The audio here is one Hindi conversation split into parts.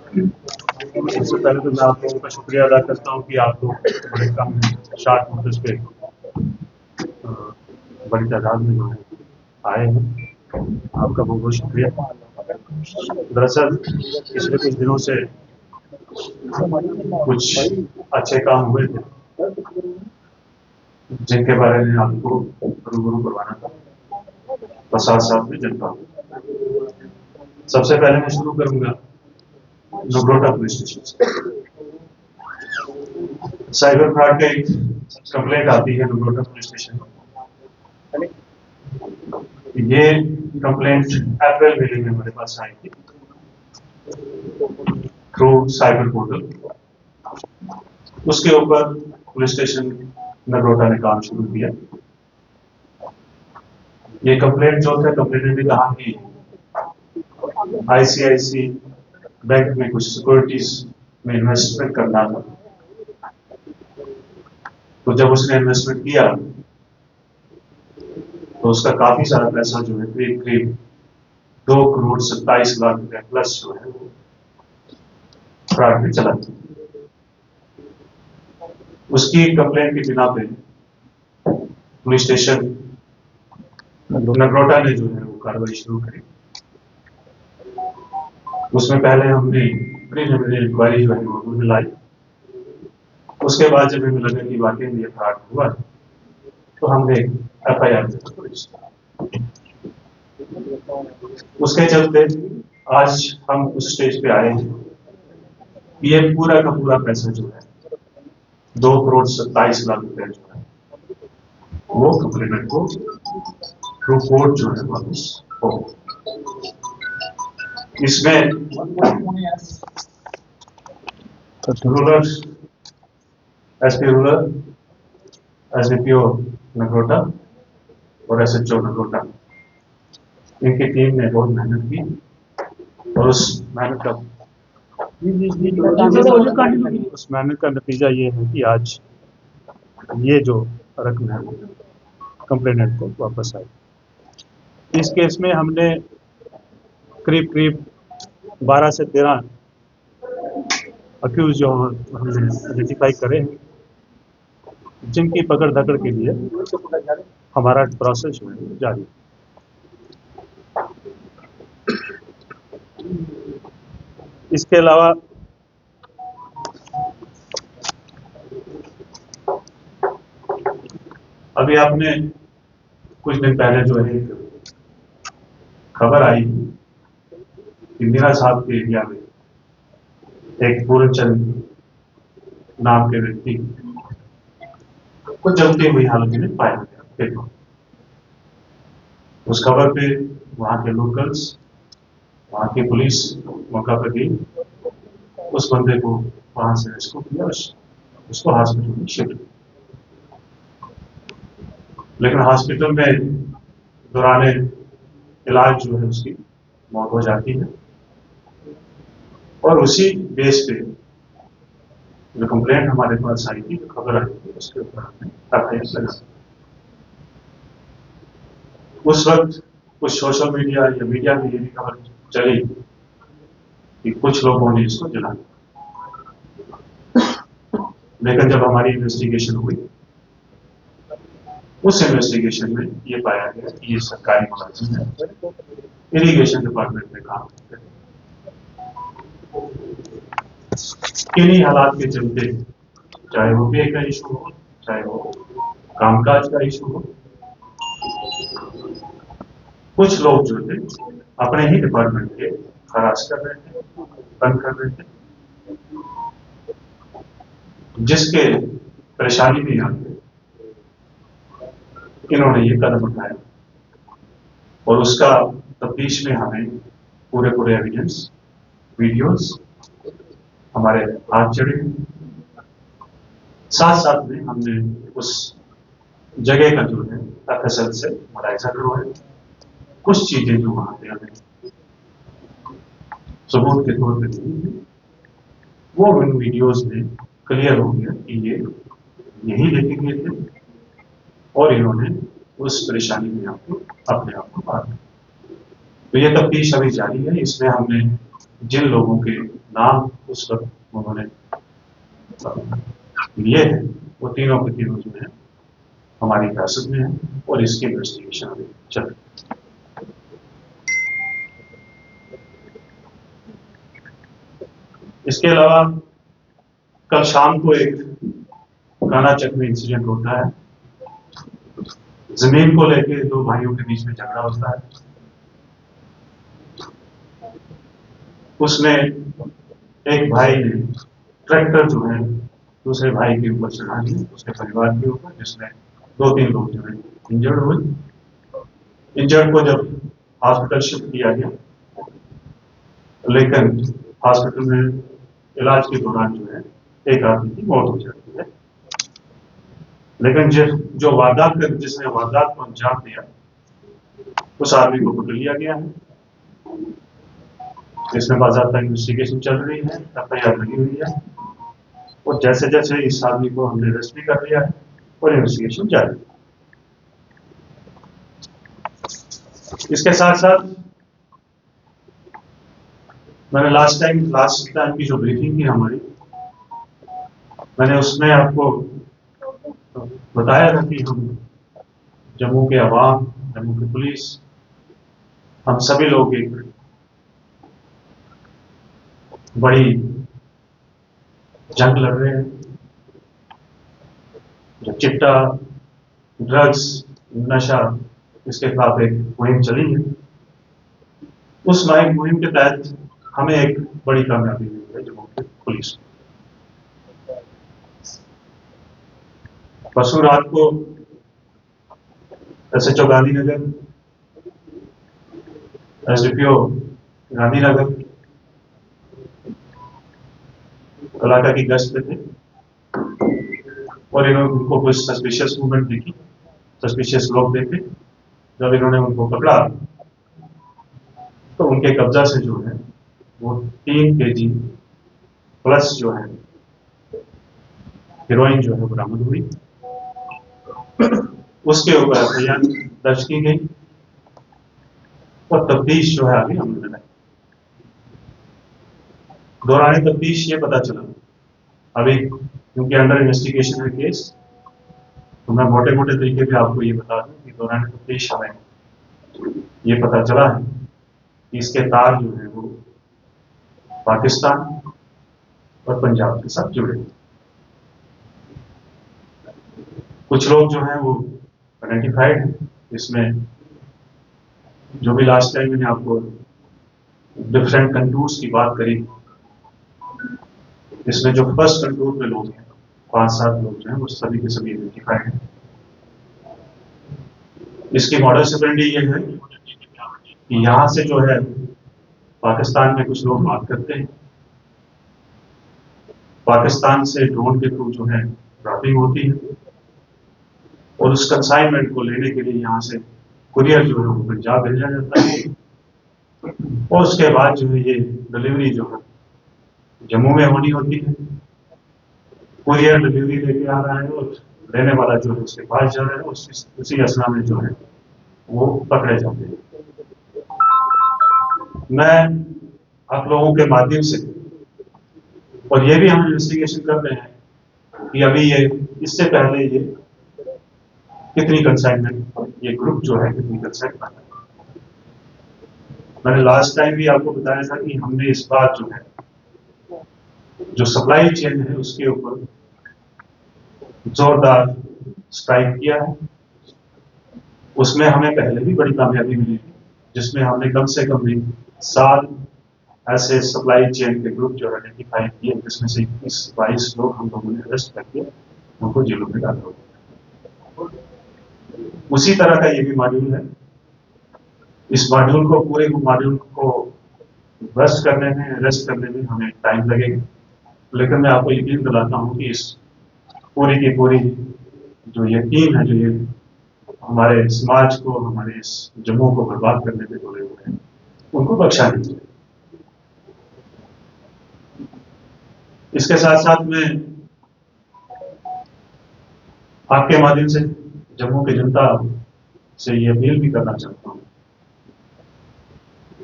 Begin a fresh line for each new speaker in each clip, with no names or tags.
सबसे पहले तो मैं आप लोगों का शुक्रिया अदा करता हूँ कि आप लोग बड़े कम शॉर्ट नोटिस पे बड़ी तादाद में जो है आए हैं। आपका बहुत बहुत शुक्रिया। दरअसल पिछले कुछ दिनों से कुछ अच्छे काम हुए थे जिनके बारे में आपको रूबरू करवाना था और साथ साथ में जनता को। सबसे पहले मैं शुरू करूंगा नगरोटा पुलिस स्टेशन से। साइबर फ्रॉड का एक कंप्लेंट आती है नगरोटा पुलिस स्टेशन में। ये कंप्लेंट अप्रैल महीने में हमारे पास आई थी थ्रू साइबर पोर्टल। उसके ऊपर पुलिस स्टेशन नगरोटा ने काम शुरू किया। ये कंप्लेंट जो था, कंप्लेंट ने कहा कि आईसीआईसी बैंक में कुछ सिक्योरिटीज में इन्वेस्टमेंट करना था। तो जब उसने इन्वेस्टमेंट किया तो उसका काफी सारा पैसा जो है करीब करीब 2,27,00,000 रुपया प्लस जो है फ्रॉड में चला गया। उसकी कंप्लेंट की बिना पे पुलिस स्टेशन नगरोटा ने जो है वो कार्रवाई शुरू करी। उसमें पहले हमने प्रिलिमिनरी इंक्वायरी जो है वो मिलाई। उसके बाद जब हमें लगा कि वाकई में ये फ्रॉड हुआ तो हमने एफआईआर पुलिस। उसके चलते आज हम उस स्टेज पे आए हैं। ये पूरा का पूरा पैसा जो है 2,27,00,000 रुपए जो है वो कंप्लेनेंट को थ्रू कोर्ट जो है वापस हो। इसमें rural SP rural, SDPO Nagrota और एसएचओ नगरोटा, इनकी टीम ने बहुत मेहनत की और उस मेहनत का नतीजा ये है कि आज ये जो रकम है कंप्लेनेंट को वापस आई। इस केस में हमने करीब करीब 12 से 13 अक्यूज जो हमने आइडेंटिफाई करे हैं, जिनकी पकड़ धकड़ के लिए हमारा प्रोसेस जो है जारी है। इसके अलावा अभी आपने कुछ दिन पहले जो है खबर आई कि मीरा साहब के एरिया में एक पूर्णचंद नाम के व्यक्ति को जलती हुई हालत में पाया गया। उस खबर पे वहां के लोकल्स, वहां की पुलिस मौका पर गई, उस बंदे को वहां से रेस्क्यू किया, उसको हॉस्पिटल में शिफ्ट किया। लेकिन हॉस्पिटल में दौरान इलाज जो है उसकी मौत हो जाती है और उसी बेस पे जो कंप्लेंट हमारे पास आई थी, खबर आई थी, उसके ऊपर हमने एफआईआर लगा। उस वक्त कुछ सोशल मीडिया या मीडिया में ये भी खबर चली कि कुछ लोगों ने इसको जला दिया। लेकिन जब हमारी इन्वेस्टिगेशन हुई, उस इन्वेस्टिगेशन में ये पाया गया कि ये सरकारी मुलाजिम है, इरिगेशन डिपार्टमेंट में काम करते हैं। किन्हीं हालात के चलते, चाहे वो पे का इशू हो, चाहे वो कामकाज का इशू हो, कुछ लोग जो थे अपने ही डिपार्टमेंट के खराज कर रहे थे, बंद कर रहे थे, जिसके परेशानी में आके इन्होंने ये कदम उठाया और उसका तफ्तीश में हमें पूरे एविडेंस, वीडियोस हमारे हाथ चढ़े। साथ साथ में हमने उस जगह का जो है एफएसएल से मुलाहिजा करवाया। कुछ चीजें जो वहां पे हमें सबूत के तौर पर मिली, वो इन वीडियोस में क्लियर हो गया कि ये यही लेके गए थे और इन्होंने उस परेशानी में आपको अपने आप को पार। तो ये तफ्तीश अभी जारी है। इसमें हमने जिन लोगों के नाम उस वक्त उन्होंने लिए हैं, वो तीनों के तीनों जो है हमारी हिरासत में है और इसकी इन्वेस्टिगेशन अभी चल रही है। इसके अलावा कल शाम को एक कानाचक में इंसिडेंट होता है। जमीन को लेकर दो भाइयों के बीच में झगड़ा होता है। उसमें एक भाई ने ट्रैक्टर जो है दूसरे भाई के ऊपर चढ़ा दिया, उसके परिवार के ऊपर, जिसमें 2-3 लोग जो है इंजर्ड हुए। इंजर्ड को जब हॉस्पिटल शिफ्ट किया गया, लेकिन हॉस्पिटल में इलाज के दौरान जो है एक आदमी की मौत हो जाती है। लेकिन जो वारदात कर जिसने वारदात को अंजाम दिया, उस आदमी को पकड़ लिया गया है। इसमें बाज़ाब्ता इन्वेस्टिगेशन चल रही है, एफआईआर लगी हुई है और जैसे जैसे इस आदमी को हमने अरेस्ट भी कर लिया है और इन्वेस्टिगेशन जारी है। इसके साथ साथ मैंने लास्ट टाइम की जो ब्रीफिंग थी हमारी, मैंने उसमें आपको बताया था कि हम जम्मू के अवाम, जम्मू की पुलिस, हम सभी लोग एक बड़ी जंग लड़ रहे हैं। जो चिट्टा, ड्रग्स, नशा, इसके खिलाफ एक मुहिम चली है। उस मुहिम के तहत हमें एक बड़ी कामयाबी मिली है जम्मू की पुलिस को। परसों रात को SHO गांधीनगर, SDPO गांधीनगर इलाका की गश्त पे थे और इन्होंने उनको कुछ सस्पिशियस मूवमेंट देखी, सस्पिशियस लोग देखे। जब इन्होंने उनको पकड़ा तो उनके कब्जा से जो है वो 3 kg प्लस जो है हीरोइन जो है बरामद हुई। उसके ऊपर एफआईआर दर्ज की गई और तफ्तीश जो है आगे अमल में लाई। दौरान तफ्तीश ये पता चला, अभी क्योंकि अंडर इन्वेस्टिगेशन है केस, तो मैं मोटे मोटे तरीके पे आपको ये बता दूं कि दौरान तफ्तीश हमें ये पता चला है कि इसके तार जो है वो पाकिस्तान और पंजाब के साथ जुड़े। कुछ लोग जो हैं वो आइडेंटिफाइड हैं। इसमें जो भी लास्ट टाइम मैंने आपको डिफरेंट कंटूर्स की बात करी, इसमें जो फर्स्ट कंटूर पे लोग हैं 5-7 लोग जो हैं वो सभी के सभी आइडेंटिफाइड हैं। इसकी मॉडल सिपेंडी ये है कि यहाँ से जो है पाकिस्तान में कुछ लोग बात करते हैं, पाकिस्तान से ड्रोन के थ्रू जो है ड्रॉपिंग होती है और उस कंसाइनमेंट को लेने के लिए यहाँ से कुरियर जो है वो पंजाब भेजा जाता है और उसके बाद जो है ये डिलीवरी जो है जम्मू में होनी होती है। कुरियर डिलीवरी लेके आ रहा है और लेने वाला जो है उसके पास जा रहा है, उसी असना में जो है वो पकड़े जाते हैं। मैं आप लोगों के माध्यम से, और ये भी हम इन्वेस्टिगेशन कर रहे हैं कि अभी ये इससे पहले ये कितनी कंसाइनमेंट, ये ग्रुप जो है कितनी कंसाइनमेंट है। मैंने लास्ट टाइम भी आपको बताया था कि हमने इस बार जो है जो सप्लाई चेन है उसके ऊपर जोरदार स्ट्राइक किया है। उसमें हमें पहले भी बड़ी कामयाबी मिली थी, जिसमें हमने कम से कम भी 7 ऐसे सप्लाई चेन के ग्रुप जो आइडेंटिफाई किए, जिसमें से 21-22 लोग हम लोगों ने अरेस्ट करके उनको जेलों में डाला हुआ। उसी तरह का ये भी मॉड्यूल है। इस मॉड्यूल को पूरे मॉड्यूल को बस्ट करने में, अरेस्ट करने में हमें टाइम लगेगा, लेकिन मैं आपको यकीन दिलाता हूँ कि इस पूरी की पूरी जो ये टीम है, जो ये हमारे समाज को, हमारे इस जम्मू को बर्बाद करने में जुड़े हुए हैं, उनको बख्शा नहीं चाहिए। इसके साथ साथ मैं आपके माध्यम से जम्मू की जनता से ये अपील भी करना चाहता हूँ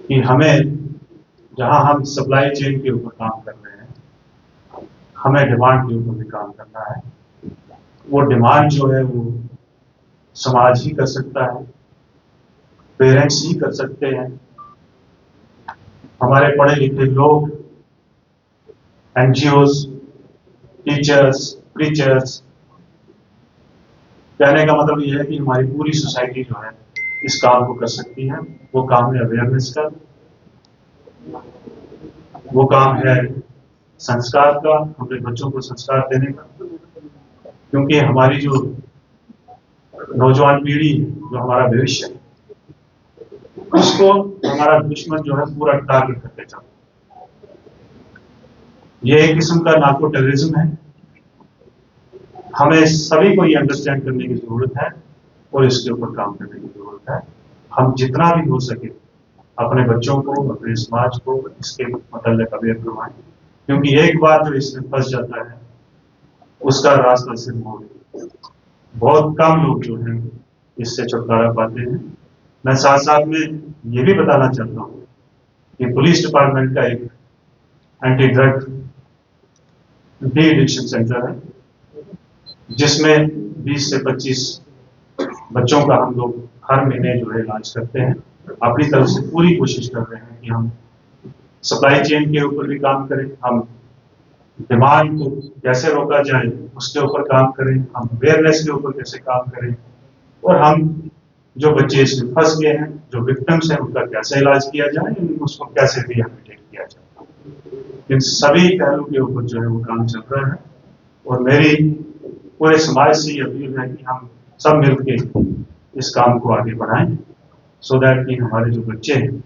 कि हमें जहां हम सप्लाई चेन के ऊपर काम कर रहे हैं, हमें डिमांड के ऊपर भी काम करना है। वो डिमांड जो है वो समाज ही कर सकता है, पेरेंट्स ही कर सकते हैं, हमारे पढ़े लिखे लोग, एनजीओज, टीचर्स, प्रीचर्स। कहने का मतलब यह है कि हमारी पूरी सोसाइटी जो है इस काम को कर सकती है। वो काम है अवेयरनेस का, वो काम है संस्कार का, अपने बच्चों को संस्कार देने का। क्योंकि हमारी जो नौजवान पीढ़ी है, जो हमारा भविष्य है, उसको हमारा दुश्मन जो है पूरा टारगेट करके चलता है। ये एक किस्म का नार्को टेररिज्म है। हमें सभी को ये अंडरस्टैंड करने की जरूरत है और इसके ऊपर काम करने की जरूरत है। हम जितना भी हो सके अपने बच्चों को, अपने समाज को इसके मतलब अवेयर करवाएं, क्योंकि एक बार जो इसमें फंस जाता है उसका रास्ता सिर्फ मोड़ है। बहुत कम लोग जो हैं इससे छुटकारा पाते हैं। मैं साथ साथ में ये भी बताना चाहता हूँ कि पुलिस डिपार्टमेंट का एक anti drug de addiction centre है, जिसमें 20 से 25 बच्चों का हम लोग हर महीने जो है इलाज करते हैं। अपनी तरफ से पूरी कोशिश कर रहे हैं कि हम सप्लाई चेन के ऊपर भी काम करें, हम डिमांड को कैसे रोका जाए उसके ऊपर काम करें, हम अवेयरनेस के ऊपर कैसे काम करें, और हम जो बच्चे इसमें फंस गए हैं, जो विक्टिम्स हैं, उनका कैसे इलाज किया जाए, उसको कैसे रिहैबिलिटेट किया जाए। इन सभी पहलू के ऊपर जो है वो काम चल रहा है। और मेरी पूरे समाज से ये अपील है कि हम सब मिलकर इस काम को आगे बढ़ाएं, सो दैट कि हमारे जो बच्चे हैं,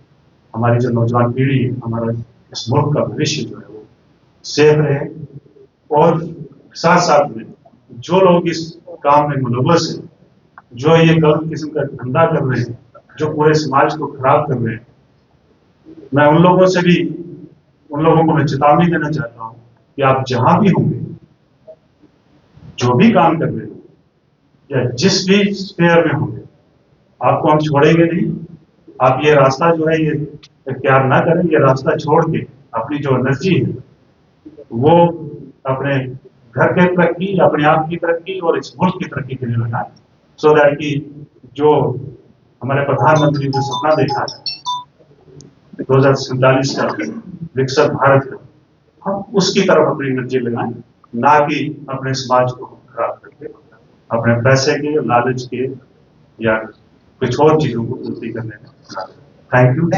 हमारी जो नौजवान पीढ़ी है, हमारा इस मुल्क का भविष्य जो है वो सेफ रहे। और साथ साथ में जो लोग इस काम में मुलव्वस है, जो ये गलत किस्म का धंधा कर रहे हैं, जो पूरे समाज को खराब कर रहे हैं, मैं उन लोगों को मैं चेतावनी देना चाहता हूं कि आप जहां भी होंगे, जो भी काम कर रहे हो, या जिस भी स्फीयर में होंगे, आपको हम छोड़ेंगे नहीं। आप ये रास्ता जो है ये इख्तियार ना करें, ये रास्ता छोड़ के अपनी जो एनर्जी है वो अपने घर के तरक्की, अपने आप की तरक्की और इस मुल्क की तरक्की के लिए लगाएं, सो दैट कि जो हमारे प्रधानमंत्री जो सपना देखा है 2047 का विकसित भारत का, हम उसकी तरफ अपनी एनर्जी लगाएं, ना कि अपने समाज को खराब करके अपने पैसे के, लालच के या कुछ और चीजों को पूर्ति करने में। Thank you.